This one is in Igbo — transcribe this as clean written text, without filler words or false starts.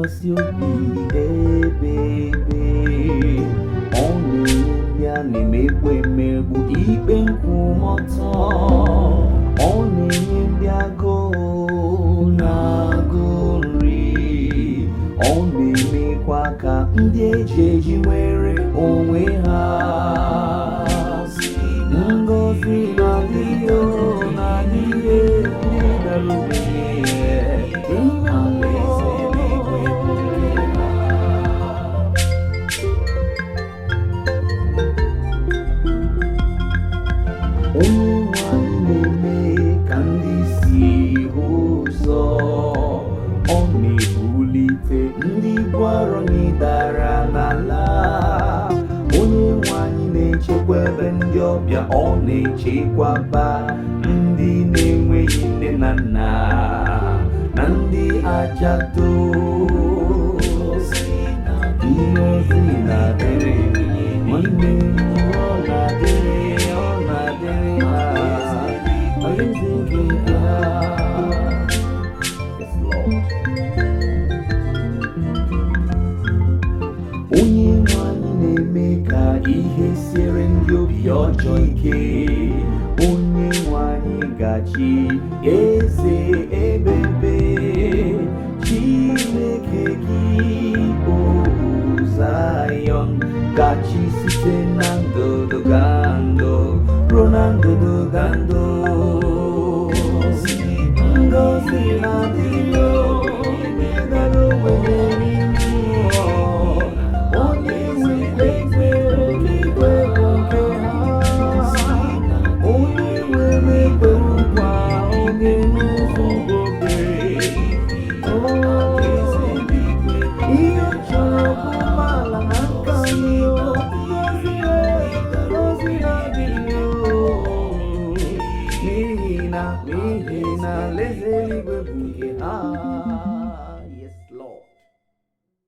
ntụkwasị obi ebe ọ na-enye ya na-emegbu emegbu ikpe nkwụmọtọ ọ na-enye ndị agụụ na-agụ nri ọ na-emekwa ka ndị eji nwere onwe ha ngozi na-adịghị na-adịghị ndị darubere onye nwanyị na-eme ka ndị si hụ ụzọ ọ na-ebulite ndị bụ arọ n'ịdara n'ala onye nwanyị na-echekwa ebe ndị ọbịa ọ na-echekwaba ndị na-enweghị nne na nna na ndị ajadu ihe ozi na-adịrị nwanne ọ na-adịrị onye nwanyị na-eme ka ihe siere ndị obi ọjọọ ike onye nwanyị gachi eze ebebe Chineke gị o Zion gachi site na ndụdụ ga ndụ ruo na ndụdụ ga ndụ ngozi na-adịghị